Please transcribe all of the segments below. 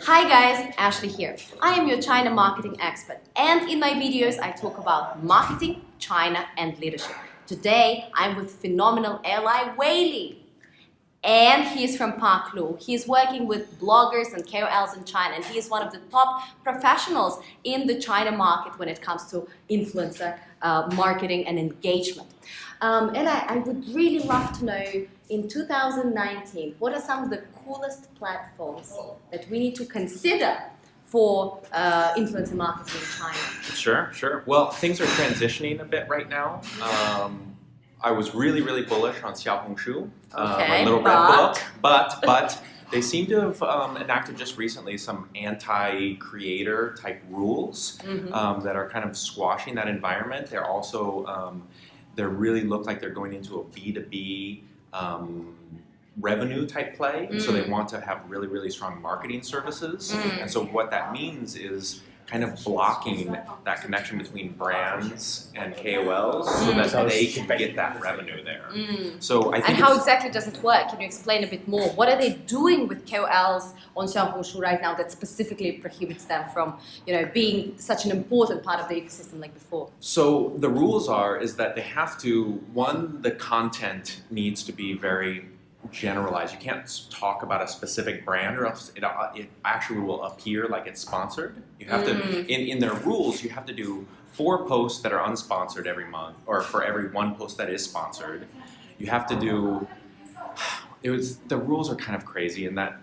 Hi guys, Ashley here. I am your China marketing expert, and in my videos I talk about marketing, China and leadership. Today I'm with phenomenal ally Whaley, and he is from Park Lu. He is working with bloggers and KOLs in China, and he is one of the top professionals in the China market when it comes to influencer marketing and engagement. And I would really love to know, in 2019, what are some of the coolest platforms that we need to consider for influencer marketing in China? Sure. Well, things are transitioning a bit right now. I was really bullish on Xiaohongshu, Okay, my little red book, but they seem to have enacted just recently some anti-creator type rules that are kind of squashing that environment. They're also they really look like they're going into a B2B revenue type play, so they want to have really strong marketing services, and so what that means is kind of blocking that connection between brands and KOLs so that they can get that revenue there. So I think. And how exactly does it work? Can you explain a bit more? What are they doing with KOLs on Xiaohongshu right now that specifically prohibits them from, being such an important part of the ecosystem like before? So the rules is that they have to, the content needs to be very generalized. You can't talk about a specific brand or else it actually will appear like it's sponsored. You have to, in their rules, you have to do 4 posts that are unsponsored every month, or for every 1 post that is sponsored. You have to do, the rules are kind of crazy in that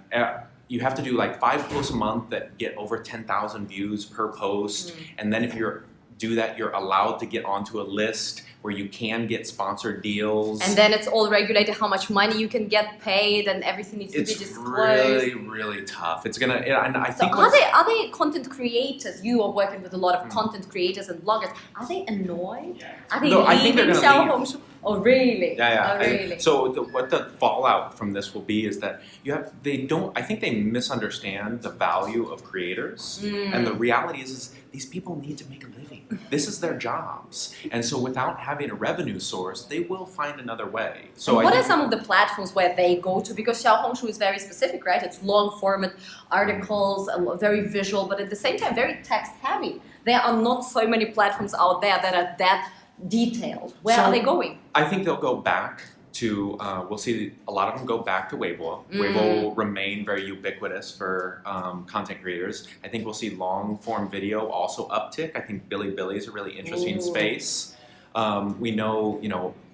you have to do like 5 posts a month that get over 10,000 views per post, and then if you do that, you're allowed to get onto a list where you can get sponsored deals. And then it's all regulated how much money you can get paid, and everything needs to be disclosed. It's really tough. It's gonna, and I think. Are they content creators? You are working with a lot of content creators and bloggers. Are they annoyed? Are they I think they're leaving Xiaohongshu? Oh really? Yeah. Oh, really? So what the fallout from this will be is that I think they misunderstand the value of creators, and the reality is these people need to make a living. This is their jobs, and so without having a revenue source, they will find another way. So what are some of the platforms where they go to? Because Xiaohongshu is very specific, right? It's long format articles, very visual, but at the same time very text heavy. There are not so many platforms out there that are that detailed. Where are they going? I think they'll go back to, we'll see a lot of them go back to Weibo. Weibo will remain very ubiquitous for content creators. I think we'll see long form video also uptick. I think Bilibili is a really interesting space. We know,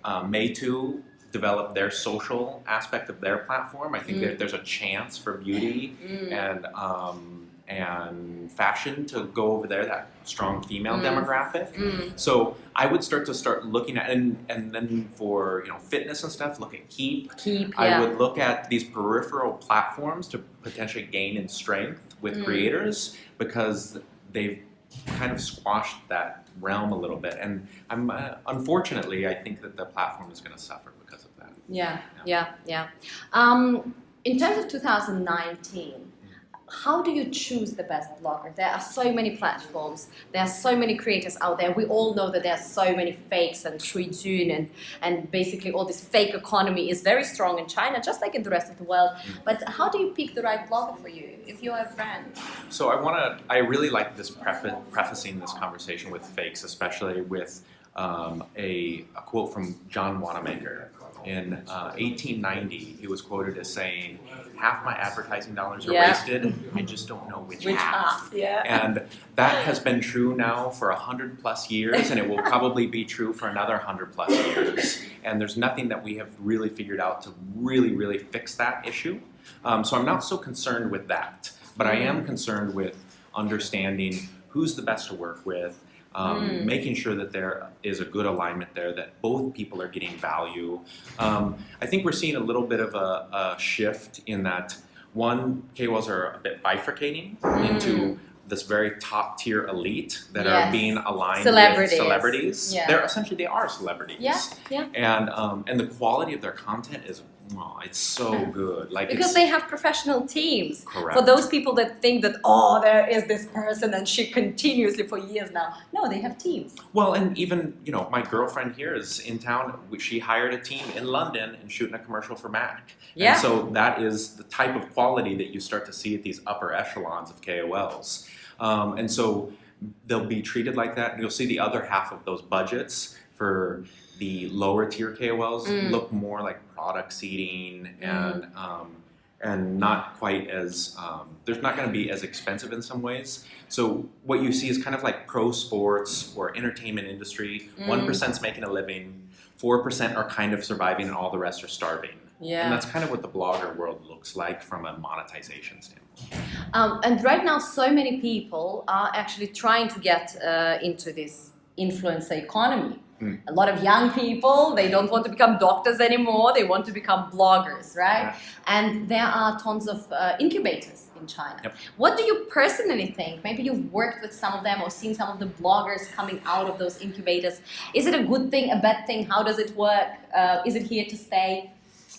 Meitu developed their social aspect of their platform. I think that there's a chance for beauty and fashion to go over there, that strong female demographic. So I would start looking at, and then for fitness and stuff, look at Keep. I would look at these peripheral platforms to potentially gain in strength with creators, because they've kind of squashed that realm a little bit. And unfortunately, I think that the platform is going to suffer because of that. Yeah. In terms of 2019, how do you choose the best blogger? There are so many platforms. There are so many creators out there. We all know that there are so many fakes and shuijun, and basically all this fake economy is very strong in China, just like in the rest of the world. But how do you pick the right blogger for you if you are a brand? So I really like this prefacing this conversation with fakes, especially with a quote from John Wanamaker. In 1890, he was quoted as saying, "Half my advertising dollars are wasted. I just don't know which half." And that has been true now for 100+ years, and it will probably be true for another 100+ years. And there's nothing that we have really figured out to really fix that issue. So I'm not so concerned with that, but I am concerned with understanding who's the best to work with. Making sure that there is a good alignment there, that both people are getting value. I think we're seeing a little bit of a shift in that, KOLs are a bit bifurcating into this very top tier elite that are being aligned with celebrities. They are celebrities. And the quality of their content is Oh, it's so good. Like because they have professional teams. Correct. For those people that think that, oh, there is this person and she continuously for years now. No, they have teams. Well, and even, you know, my girlfriend here is in town. She hired a team in London and shooting a commercial for Mac. Yeah. And so that is the type of quality that you start to see at these upper echelons of KOLs. And so they'll be treated like that. And you'll see the other half of those budgets for the lower tier KOLs look more like product seeding and not quite as, there's not going to be as expensive in some ways. So what you see is kind of like pro sports or entertainment industry. 1%'s making a living, 4% are kind of surviving, and all the rest are starving. Yeah. And that's kind of what the blogger world looks like from a monetization standpoint. And right now, so many people are actually trying to get into this influencer economy. A lot of young people, they don't want to become doctors anymore, they want to become bloggers, right? Yeah. And there are tons of incubators in China. Yep. What do you personally think? Maybe you've worked with some of them or seen some of the bloggers coming out of those incubators. Is it a good thing, a bad thing? How does it work? Is it here to stay?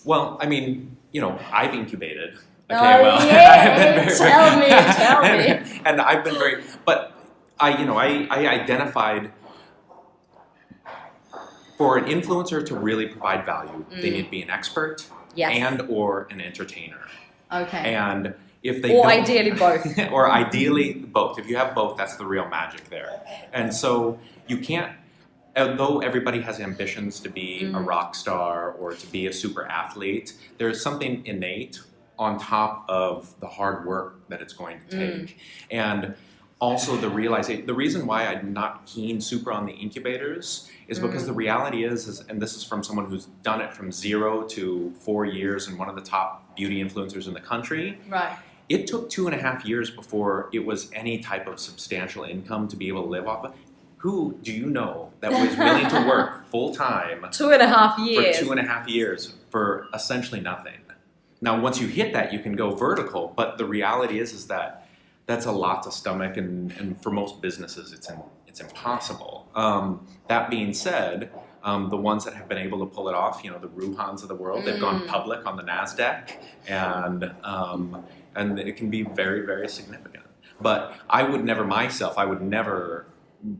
Well, I mean, you know, I've incubated. Oh, well, yeah. Tell me. And I've been very, but I identified for an influencer to really provide value, they need to be an expert and or an entertainer. Okay. And if they or don't, ideally both. or ideally both. If you have both, that's the real magic there. And so you can't, although everybody has ambitions to be a rock star or to be a super athlete, there's something innate on top of the hard work that it's going to take. And also the reason why I'm not keen super on the incubators is because the reality is, and this is from someone who's done it from 0 to 4 years and one of the top beauty influencers in the country. Right. It took 2.5 years before it was any type of substantial income to be able to live off of. Who do you know that was willing to work full time 2.5 years for 2.5 years for essentially nothing? Now, once you hit that, you can go vertical, but the reality is that that's a lot to stomach, and for most businesses, it's impossible. That being said, the ones that have been able to pull it off, you know, the Ruhans of the world, they've gone public on the NASDAQ, and it can be very, very significant. But I would never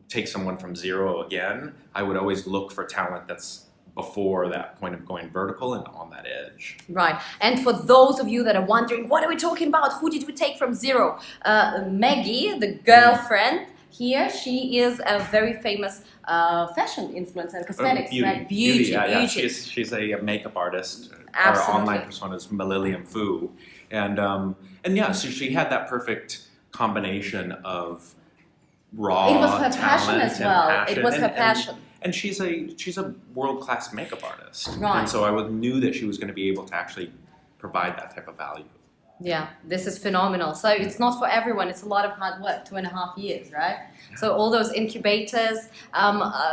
take someone from 0 again. I would always look for talent that's before that point of going vertical and on that edge. Right. And for those of you that are wondering, what are we talking about? Who did we take from 0? Maggie, the girlfriend here, she is a very famous fashion influencer and cosmetics. Beauty. Yeah. She's a makeup artist. Absolutely. Her online persona is Malillian Fu. And yeah, so she had that perfect combination of raw It was her talent passion as well. passion. It was her passion. And she's a world-class makeup artist. Right. And so I knew that she was going to be able to actually provide that type of value. Yeah, this is phenomenal. So it's not for everyone. It's a lot of hard work, 2.5 years, right? Yeah. So all those incubators,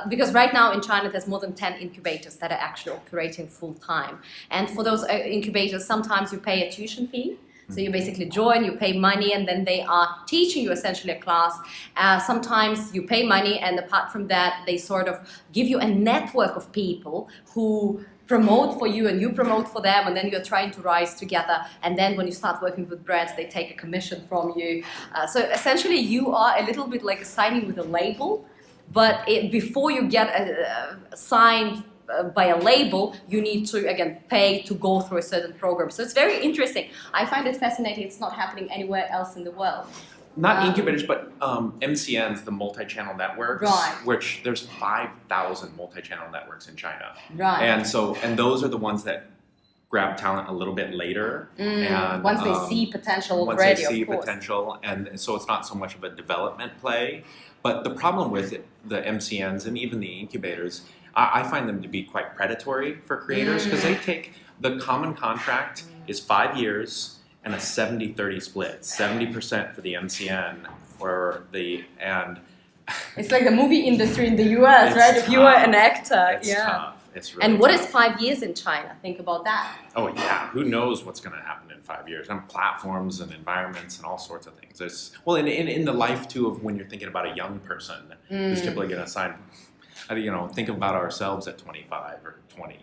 because right now in China there's more than 10 incubators that are actually operating full time. And for those incubators, sometimes you pay a tuition fee. So you basically join, you pay money, and then they are teaching you essentially a class. Sometimes you pay money, and apart from that, they sort of give you a network of people who promote for you and you promote for them, and then you're trying to rise together. And then when you start working with brands, they take a commission from you. So essentially, you are a little bit like signing with a label, but before you get signed by a label, you need to, again, pay to go through a certain program. So it's very interesting. I find it fascinating. It's not happening anywhere else in the world. Not incubators, but MCNs, the multi-channel networks, right. Which there's 5,000 multi-channel networks in China. Right. And those are the ones that grab talent a little bit later. And once they see potential once already, they see of course. potential, and so it's not so much of a development play. But the problem with the MCNs and even the incubators, I find them to be quite predatory for creators because they take the common contract is 5 years and a 70-30 split, 70% for the MCN and it's like the movie industry in the US, right? Tough. If you are an actor, it's tough. It's really and what tough. is 5 years in China? Think about that. Oh yeah, who knows what's going to happen in 5 years? And platforms and environments and all sorts of things. In the life too of when you're thinking about a young person who's typically going to sign. Think about ourselves at 25 or 20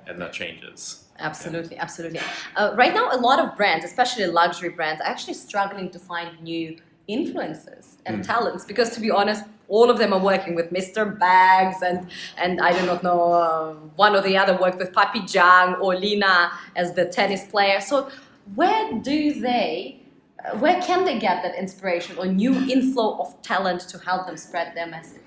and that changes. Absolutely, absolutely. Right now, a lot of brands, especially luxury brands, are actually struggling to find new influencers and talents because, to be honest, all of them are working with Mr. Bags and I do not know, one or the other worked with Papi Zhang or Lina as the tennis player. So where can they get that inspiration or new inflow of talent to help them spread their message?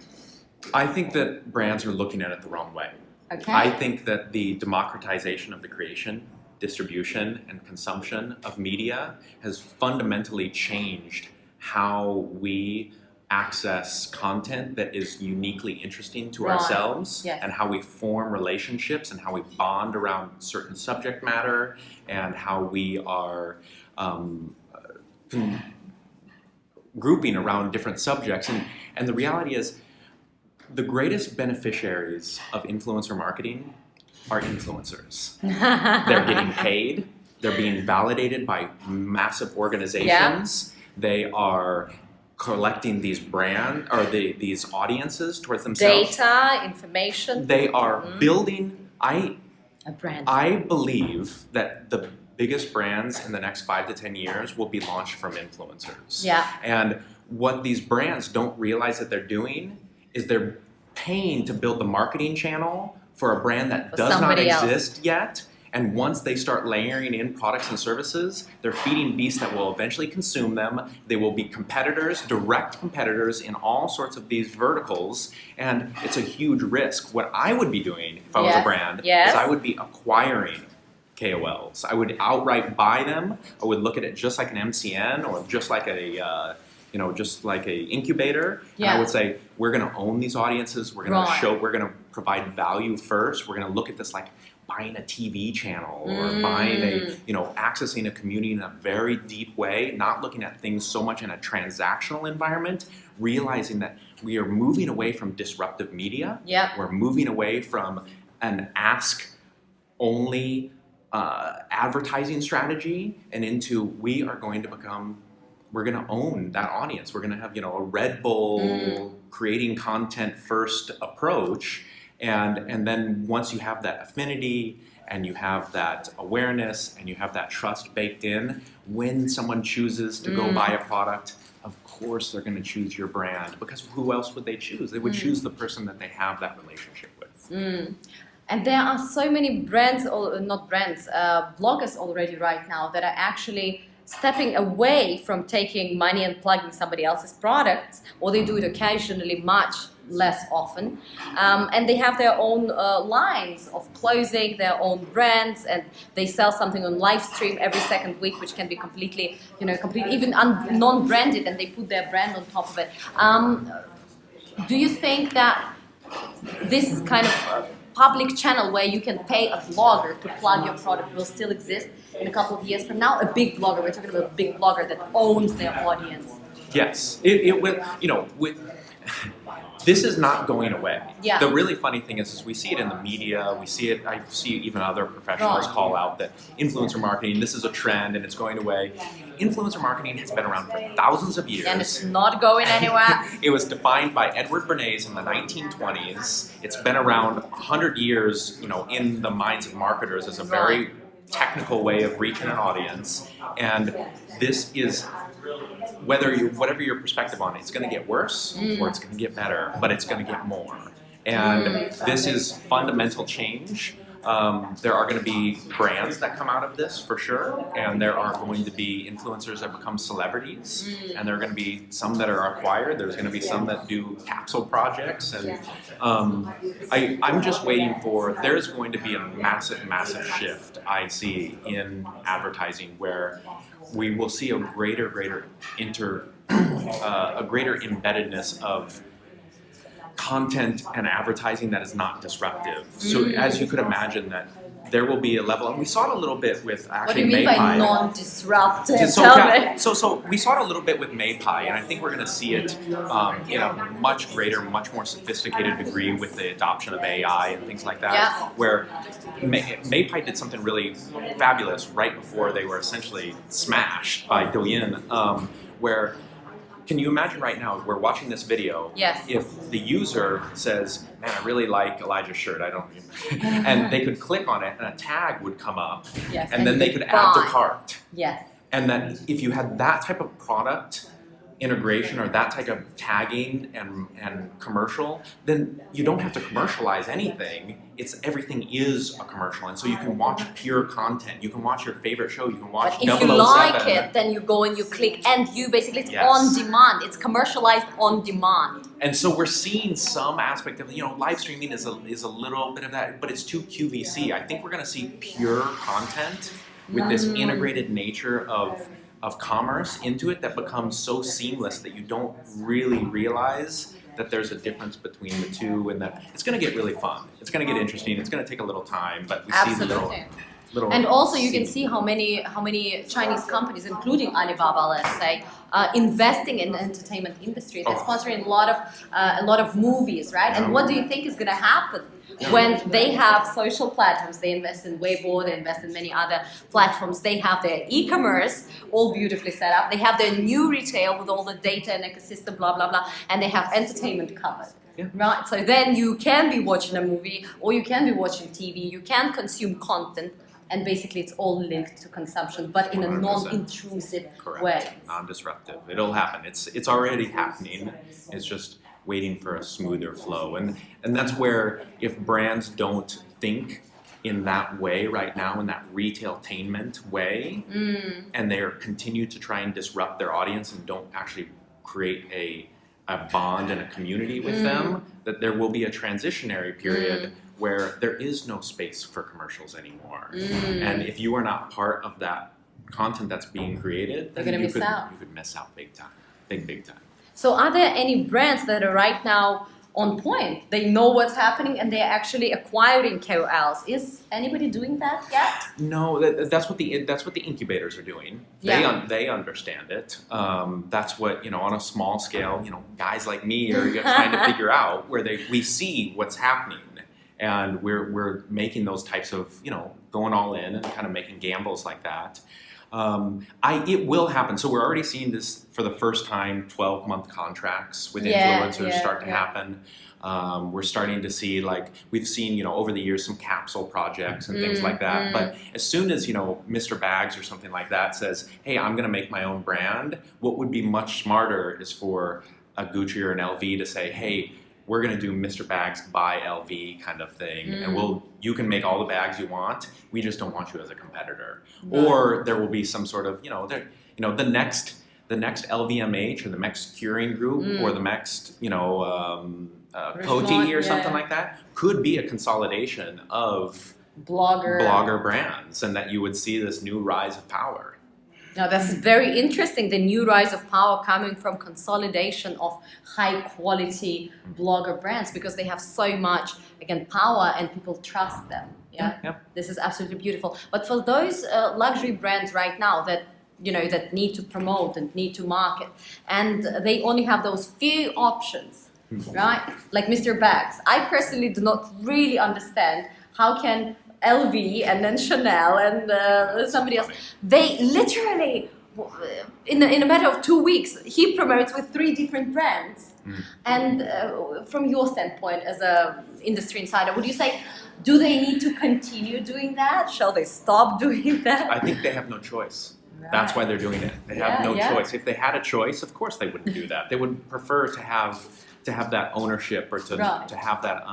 I think that brands are looking at it the wrong way. Okay. I think that the democratization of the creation, distribution, and consumption of media has fundamentally changed how we access content that is uniquely interesting to ourselves, Yes. and how we form relationships and how we bond around certain subject matter and how we are grouping around different subjects. And the reality is, the greatest beneficiaries of influencer marketing are influencers. They're getting paid. They're being validated by massive organizations. Yeah. They are collecting these these audiences towards themselves. Data, information. They are building. A brand. I believe that the biggest brands in the next 5 to 10 years will be launched from influencers. Yeah. And what these brands don't realize that they're doing is they're paying to build the marketing channel for a brand that does not exist yet. And once they start layering in products and services, they're feeding beasts that will eventually consume them. They will be competitors, direct competitors in all sorts of these verticals. And it's a huge risk. What I would be doing if I was a brand is I would be acquiring KOLs. I would outright buy them. I would look at it just like an MCN or just like just like a incubator. Yeah. And I would say, we're going to own these audiences. We're going to we're going to provide value first. We're going to look at this like buying a TV channel or buying accessing a community in a very deep way, not looking at things so much in a transactional environment, realizing that we are moving away from disruptive media. Yeah. We're moving away from an ask-only advertising strategy and into we're going to own that audience. We're going to have, a Red Bull creating content first approach. And then once you have that affinity and you have that awareness and you have that trust baked in, when someone chooses to go buy a product, of course they're going to choose your brand, because who else would they choose? They would choose the person that they have that relationship with. And there are so many brands, or not brands, bloggers already right now that are actually stepping away from taking money and plugging somebody else's products, or they do it occasionally, much less often, and they have their own lines of clothing, their own brands, and they sell something on live stream every second week, which can be completely, even non-branded, and they put their brand on top of it. Do you think that this kind of public channel where you can pay a blogger to plug your product will still exist in a couple of years from now? A big blogger, we're talking about a big blogger that owns their audience. Yes, it will, this is not going away. Yeah. The really funny thing is we see it in the media, I see even other professionals call out that influencer marketing, this is a trend and it's going away. Influencer marketing has been around for thousands of years. And it's not going anywhere. It was defined by Edward Bernays in the 1920s. It's been around 100 years, in the minds of marketers as a very technical way of reaching an audience. And this is, whatever your perspective on it, it's going to get worse or it's going to get better, but it's going to get more. And this is fundamental change. There are going to be brands that come out of this for sure, and there are going to be influencers that become celebrities, and there are going to be some that are acquired. There's going to be some that do capsule projects, and I'm just waiting for. There's going to be a massive, massive shift I see in advertising where we will see a greater embeddedness of content and advertising that is not disruptive. So as you could imagine that there will be a level, and we saw it a little bit with actually What do you mean Maypie. by non-disruptive? So we saw it a little bit with Maypie, and I think we're going to see it in a much greater, much more sophisticated degree with the adoption of AI and things like that, where Maypie did something really fabulous right before they were essentially smashed by Douyin, where can you imagine right now, we're watching this video, Yes. if the user says, man, I really like Elijah's shirt, I don't, and they could click on it and a tag would come up, Yes. and then they could add to cart. Yes. And that if you had that type of product integration or that type of tagging and commercial, then you don't have to commercialize anything. Everything is a commercial, and so you can watch pure content. You can watch your favorite show. You can watch But if 007. you like it, then you go and you click, and you basically it's Yes. on demand. It's commercialized on demand. And so we're seeing some aspect of, live streaming is a little bit of that, but it's too QVC. I think we're going to see pure content with this integrated nature of commerce into it that becomes so seamless that you don't really realize that there's a difference between the two, and that it's going to get really fun. It's going to get interesting. It's going to take a little time, but we see the little And also you can see how many Chinese companies, including Alibaba, let's say, investing in the entertainment industry. They're sponsoring a lot of movies, right? And what do you think is going to happen when they have social platforms? They invest in Weibo, they invest in many other platforms. They have their e-commerce all beautifully set up. They have their new retail with all the data and ecosystem, blah, blah, blah. And they have entertainment covered. Yeah. Right? So then you can be watching a movie, or you can be watching TV, you can consume content, and basically it's all linked to consumption, but in a 100%. non-intrusive Correct. way. Non-disruptive. It'll happen. It's already happening. It's just waiting for a smoother flow. And that's where, if brands don't think in that way right now, in that retail-tainment way, and they continue to try and disrupt their audience and don't actually create a bond and a community with them, that there will be a transitionary period where there is no space for commercials anymore. And if you are not part of that content that's being created, then you could miss out big time, big time. So are there any brands that are right now on point? They know what's happening and they're actually acquiring KOLs. Is anybody doing that yet? No, that's what the incubators are doing. They understand it. That's what, on a small scale, guys like me are trying to figure out where we see what's happening. And we're making those types of, going all in and kind of making gambles like that. It will happen. So we're already seeing this for the first time, 12-month contracts with influencers start to happen. We're starting to see, we've seen, over the years, some capsule projects and things like that. But as soon as, Mr. Bags or something like that says, hey, I'm going to make my own brand, what would be much smarter is for a Gucci or an LV to say, hey, we're going to do Mr. Bags by LV kind of thing, and you can make all the bags you want. We just don't want you as a competitor. Or there will be some sort of, the next LVMH or the next Curing Group or the next, Coty or something like that could be a consolidation of blogger brands, and that you would see this new rise of power. Now that's very interesting, the new rise of power coming from consolidation of high quality blogger brands, because they have so much, again, power and people trust them. This is absolutely beautiful. But for those luxury brands right now that that need to promote and need to market, and they only have those few options, right? Like Mr. Bags. I personally do not really understand how can LV and then Chanel and somebody else, they literally, in a matter of 2 weeks, he promotes with 3 different brands. And from your standpoint as a industry insider, would you say, do they need to continue doing that? Shall they stop doing that? I think they have no choice. Right. That's why they're doing it. They have no choice. If they had a choice, of course they wouldn't do that. They would prefer to have that ownership, or to have that.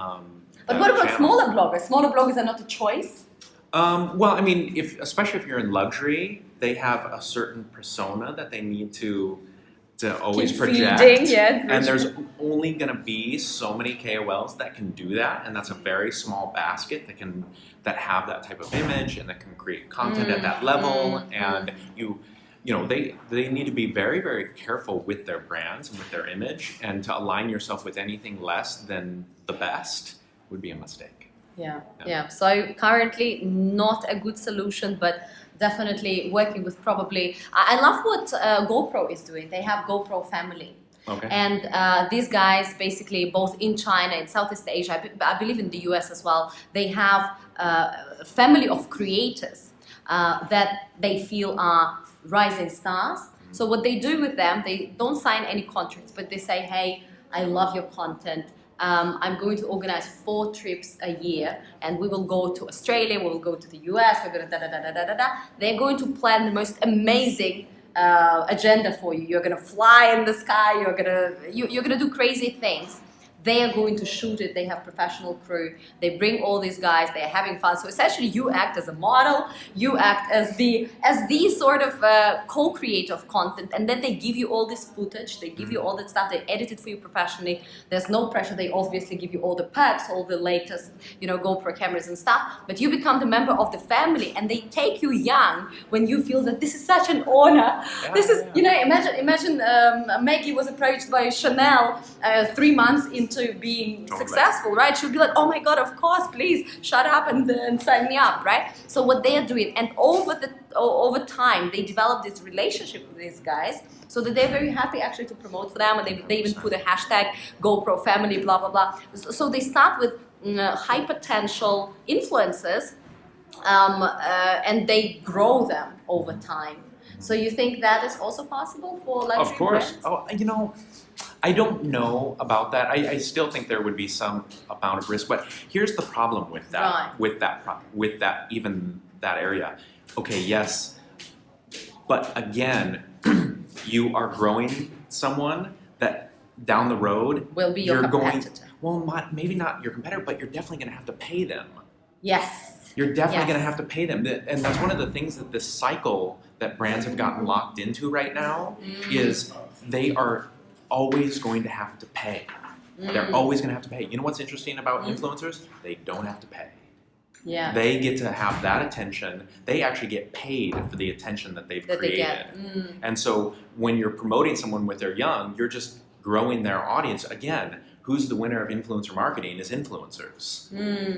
But what about smaller bloggers? Smaller bloggers are not a choice? Well, I mean, especially if you're in luxury, they have a certain persona that they need to always project. And there's only going to be so many KOLs that can do that, and that's a very small basket that have that type of image and that can create content at that level. And they need to be very, very careful with their brands and with their image, and to align yourself with anything less than the best would be a mistake. Yeah. So currently not a good solution, but definitely working with probably. I love what GoPro is doing. They have GoPro Family. Okay. And these guys basically, both in China, in Southeast Asia, I believe in the US as well, they have a family of creators that they feel are rising stars. So what they do with them, they don't sign any contracts, but they say, hey, I love your content. I'm going to organize 4 trips a year, and we will go to Australia, we will go to the US, we're going to da-da-da-da-da-da. They're going to plan the most amazing agenda for you. You're going to fly in the sky, you're going to do crazy things. They are going to shoot it. They have professional crew. They bring all these guys. They're having fun. So essentially, you act as a model. You act as the sort of co-creator of content, and then they give you all this footage. They give you all that stuff. They edit it for you professionally. There's no pressure. They obviously give you all the perks, all the latest, GoPro cameras and stuff. But you become the member of the family, and they take you young when you feel that this is such an honor. Imagine Maggie was approached by Chanel 3 months into being successful, right? She'll be like, oh my God, of course, please shut up and sign me up, right? So what they are doing, and over time, they develop this relationship with these guys so that they're very happy actually to promote for them, and they even put a hashtag GoPro family, blah, blah, blah. So they start with high potential influencers, and they grow them over time. So you think that is also possible for luxury Of course. brands? Oh, I don't know about that. I still think there would be some amount of risk, but here's the problem with that. Right. Even that area. Okay, yes, but again, you are growing someone that down the road Will be your competitor. Maybe not your competitor, but you're definitely going to have to pay them. Yes. You're definitely Yes. going to have to pay them, and that's one of the things that this cycle that brands have gotten locked into right now is they are always going to have to pay. They're always going to have to pay. You know what's interesting about influencers? They don't have to pay. Yeah. They get to have that attention. They actually get paid for the attention that they've created. And so when you're promoting someone when they're young, you're just growing their audience. Again, who's the winner of influencer marketing is influencers.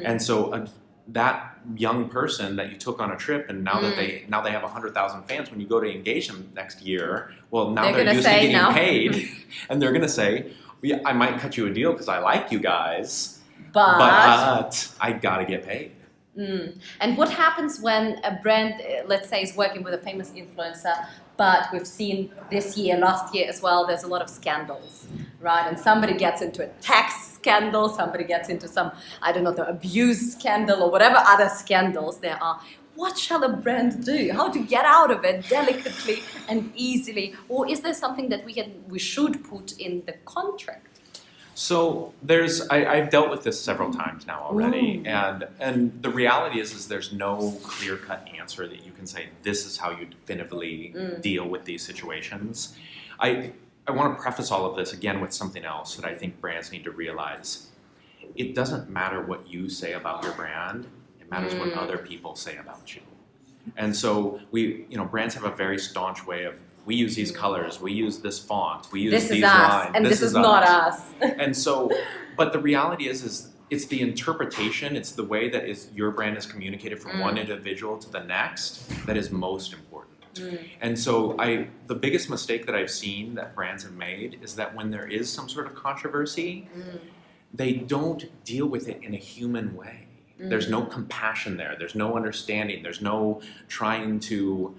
And so that young person that you took on a trip, and now that they have 100,000 fans, when you go to engage them next year, well, now they're used to getting paid, and they're going to say, I might cut you a deal because I like you guys, but I got to get paid. And what happens when a brand, let's say, is working with a famous influencer, but we've seen this year, last year as well, there's a lot of scandals, right? And somebody gets into a tax scandal, somebody gets into some, I don't know, the abuse scandal or whatever other scandals there are. What shall a brand do? How to get out of it delicately and easily? Or is there something that we should put in the contract? So I've dealt with this several times now already, and the reality is there's no clear-cut answer that you can say this is how you definitively deal with these situations. I want to preface all of this again with something else that I think brands need to realize. It doesn't matter what you say about your brand; it matters what other people say about you. And so brands have a very staunch way of, we use these colors, we use this font, we use these lines. And this is not us. And so, but the reality is it's the interpretation, it's the way that your brand is communicated from one individual to the next that is most important. And so the biggest mistake that I've seen that brands have made is that when there is some sort of controversy, they don't deal with it in a human way. There's no compassion there. There's no understanding. There's no trying to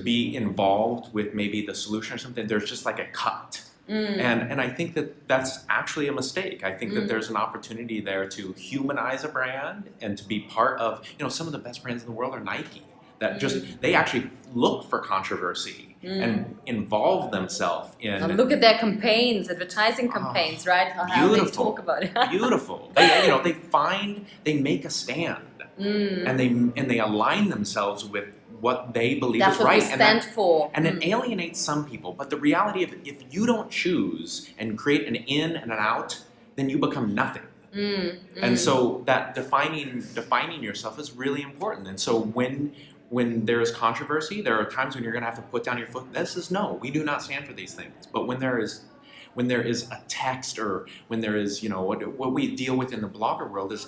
be involved with maybe the solution or something. There's just like a cut. And I think that that's actually a mistake. I think that there's an opportunity there to humanize a brand and to be part of, some of the best brands in the world are Nike. That they actually look for controversy and involve themselves in. And look at their campaigns, advertising campaigns, right? How they talk about it. Beautiful. They make a stand, and they align themselves with what they believe That's is right. That's what we stand for. And it alienates some people. But the reality of if you don't choose and create an in and an out, then you become nothing. And so that defining yourself is really important. And so when there is controversy, there are times when you're going to have to put down your foot. This is no, we do not stand for these things. But when there is a text, or when there is, what we deal with in the blogger world is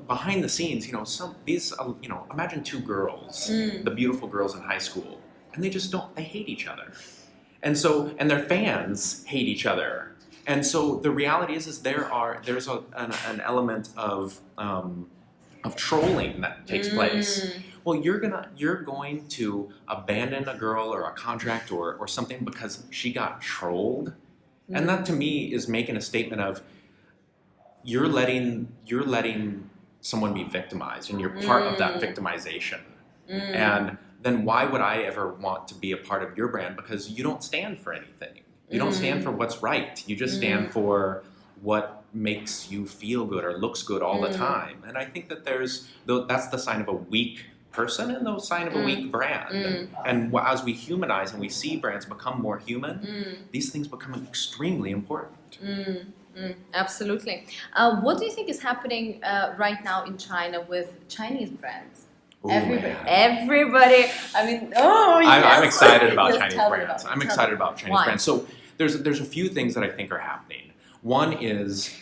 behind the scenes. Imagine 2 girls, the beautiful girls in high school, and they hate each other, and their fans hate each other, and so the reality is there's an element of of trolling that takes place. Well, you're going to abandon a girl or a contract or something because she got trolled, and that to me is making a statement of you're letting someone be victimized, and you're part of that victimization. And then why would I ever want to be a part of your brand? Because you don't stand for anything. You don't stand for what's right. You just stand for what makes you feel good or looks good all the time. And I think that that's the sign of a weak person and the sign of a weak brand. And as we humanize and we see brands become more human, these things become extremely important. Absolutely. What do you think is happening right now in China with Chinese brands? Ooh, everybody. I mean, I'm excited about Yes, Chinese tell me brands. about it. I'm Tell excited me. about Chinese Why? brands. So there's a few things that I think are happening. One is,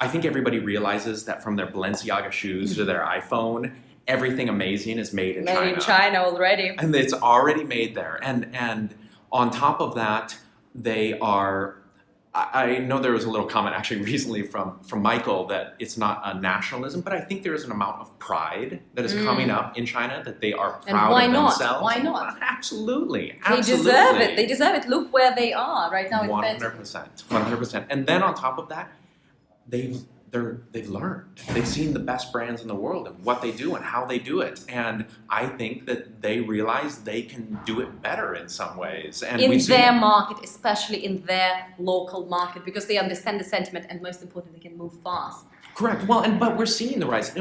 I think everybody realizes that from their Balenciaga shoes to their iPhone, everything amazing is made in China. Made in China already. And it's already made there. And on top of that, they are. I know there was a little comment actually recently from Michael that it's not a nationalism, but I think there is an amount of pride that is coming up in China that they are proud of themselves. Why not? Absolutely. They deserve it. They deserve it. Look where they are right now in 100%. 100%. And then on top of that, they've learned. They've seen the best brands in the world and what they do and how they do it. And I think that they realize they can do it better in some ways. And in their market, especially in their local market, because they understand the sentiment and most importantly, they can move fast. Correct. Well, but we're seeing the rise.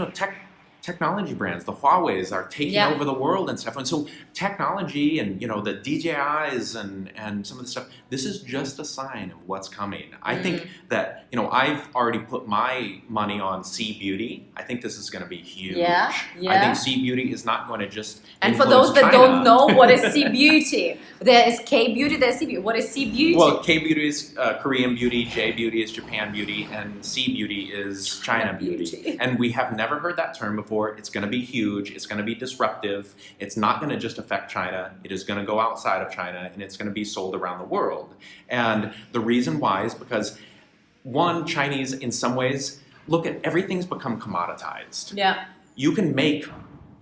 Technology brands, the Huawei's are taking over the world and stuff. And so technology and, the DJIs and some of the stuff, this is just a sign of what's coming. I think that, I've already put my money on C Beauty. I think this is going to be huge. Yeah. I think C Beauty is not going to just And for those that don't know, what is C Beauty? There is K Beauty, there's C Beauty. What is C Beauty? Well, K Beauty is Korean beauty, J Beauty is Japan beauty, and C Beauty is China beauty. And we have never heard that term before. It's going to be huge. It's going to be disruptive. It's not going to just affect China. It is going to go outside of China, and it's going to be sold around the world. And the reason why is because, one, Chinese, in some ways, look at everything's become commoditized. Yeah. You can make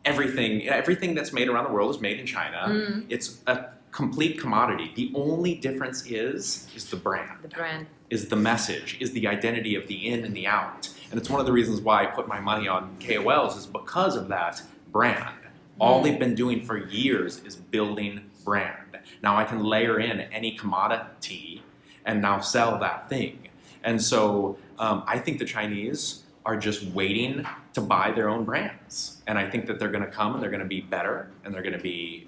everything that's made around the world is made in China. It's a complete commodity. The only difference is the brand. The brand. Is the message, is the identity of the in and the out. And it's one of the reasons why I put my money on KOLs is because of that brand. All they've been doing for years is building brand. Now I can layer in any commodity and now sell that thing. And so I think the Chinese are just waiting to buy their own brands. And I think that they're going to come and they're going to be better and they're going to be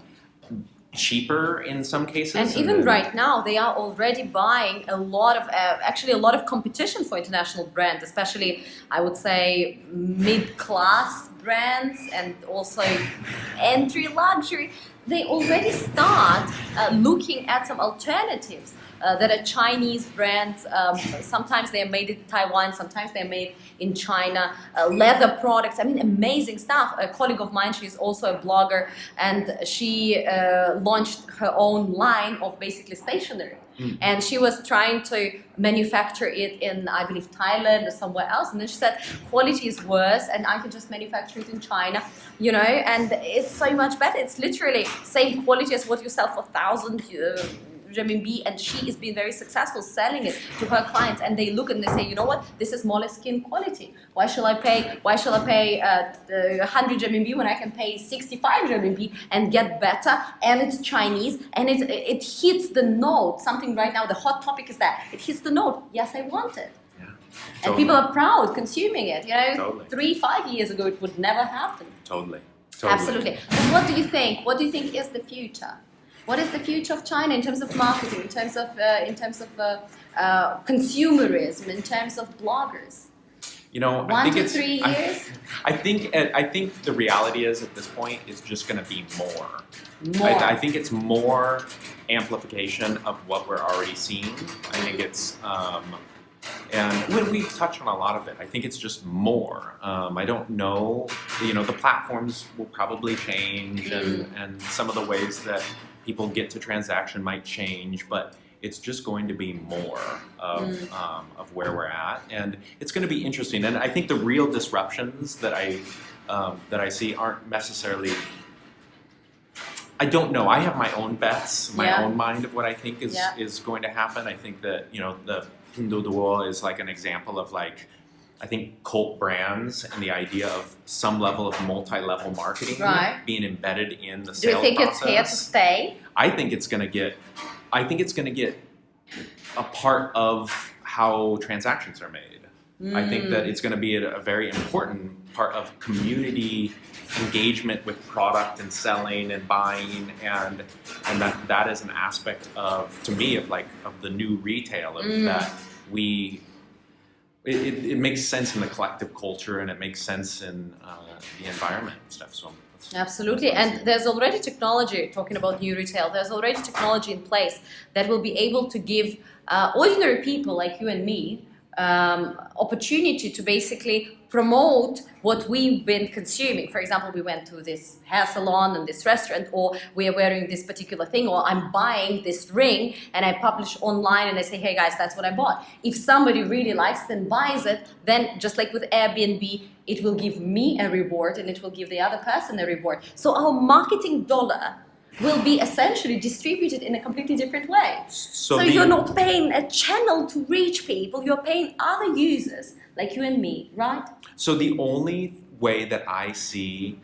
cheaper in some cases. And even right now, they are already buying a lot of competition for international brands, especially, I would say, mid-class brands and also entry luxury. They already start looking at some alternatives that are Chinese brands. Sometimes they are made in Taiwan, sometimes they are made in China. Leather products, I mean, amazing stuff. A colleague of mine, she's also a blogger, and she launched her own line of basically stationery. And she was trying to manufacture it in, I believe, Thailand or somewhere else. And then she said, quality is worse and I can just manufacture it in China, and it's so much better. It's literally same quality as what you sell for 1,000 renminbi, and she is being very successful selling it to her clients, and they look and they say, you know what, this is Moleskine quality. Why shall I pay 100 renminbi when I can pay 65 renminbi and get better? And it's Chinese, and it hits the note. Something right now, the hot topic is that it hits the note. Yes, I want it. Yeah, and totally. people are proud consuming it. Totally. 3-5 years ago, it would never happen. Totally. Absolutely. So what do you think? What do you think is the future? What is the future of China in terms of marketing, in terms of consumerism, in terms of bloggers? I think 1 to 3 years. I think the reality is at this point is just going to be more. I think it's more amplification of what we're already seeing. I think it's and we've touched on a lot of it. I think it's just more. I don't know. The platforms will probably change, and some of the ways that people get to transaction might change, but it's just going to be more of where we're at, and it's going to be interesting. And I think the real disruptions that I see aren't necessarily. I don't know. I have my own bets, my own mind of what I think is going to happen. I think that the Pinduoduo is like an example of like, I think cult brands and the idea of some level of multi-level marketing being embedded in the sales process. Do you think it's here to stay? I think it's going to get a part of how transactions are made. I think that it's going to be a very important part of community engagement with product and selling and buying, and that is an aspect of, to me, of the new retail, of that it makes sense in the collective culture, and it makes sense in the environment and stuff. So absolutely, and there's already technology, talking about new retail, there's already technology in place that will be able to give ordinary people like you and me opportunity to basically promote what we've been consuming. For example, we went to this hair salon and this restaurant, or we are wearing this particular thing, or I'm buying this ring and I publish online and I say, hey guys, that's what I bought. If somebody really likes it and buys it, then just like with Airbnb, it will give me a reward and it will give the other person a reward. So our marketing dollar will be essentially distributed in a completely different way. So you're not paying a channel to reach people, you're paying other users like you and me, right? So the only way that I see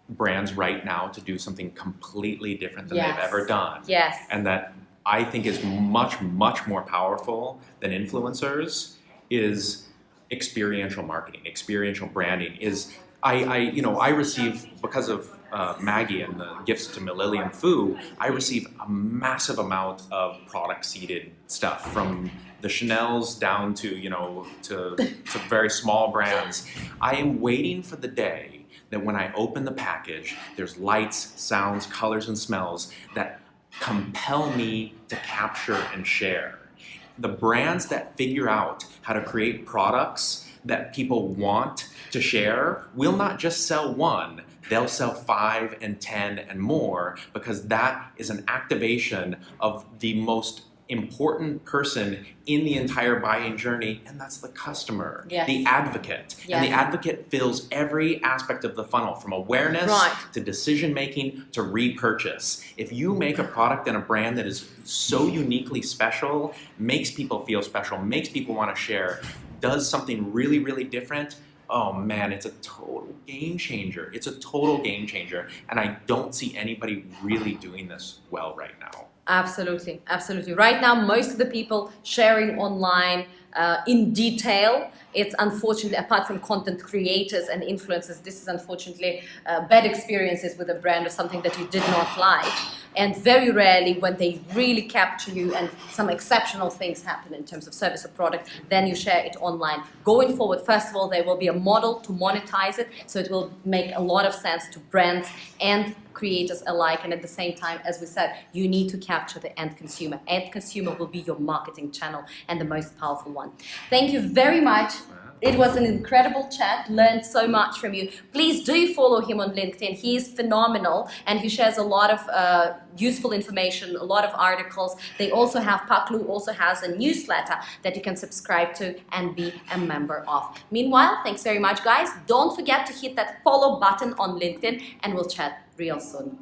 brands right now to do something completely different than they've ever done, and that I think is much, much more powerful than influencers, is experiential marketing, experiential branding. I receive, because of Maggie and the gifts to Lillian Fu, I receive a massive amount of product-seeded stuff, from the Chanels down to very small brands. I am waiting for the day that when I open the package, there's lights, sounds, colors, and smells that compel me to capture and share. The brands that figure out how to create products that people want to share will not just sell one, they'll sell 5 and 10 and more, because that is an activation of the most important person in the entire buying journey, and that's the customer, the advocate. And the advocate fills every aspect of the funnel, from awareness to decision making to repurchase. If you make a product and a brand that is so uniquely special, makes people feel special, makes people want to share, does something really, really different, oh man, it's a total game changer. It's a total game changer. And I don't see anybody really doing this well right now. Absolutely, absolutely. Right now, most of the people sharing online in detail, it's unfortunately, apart from content creators and influencers, this is unfortunately bad experiences with a brand or something that you did not like. And very rarely, when they really capture you and some exceptional things happen in terms of service or product, then you share it online. Going forward, first of all, there will be a model to monetize it, so it will make a lot of sense to brands and creators alike. And at the same time, as we said, you need to capture the end consumer. End consumer will be your marketing channel and the most powerful one. Thank you very much. It was an incredible chat, learned so much from you. Please do follow him on LinkedIn. He is phenomenal and he shares a lot of useful information, a lot of articles. They also have, Paklu also has a newsletter that you can subscribe to and be a member of. Meanwhile, thanks very much guys. Don't forget to hit that follow button on LinkedIn and we'll chat real soon.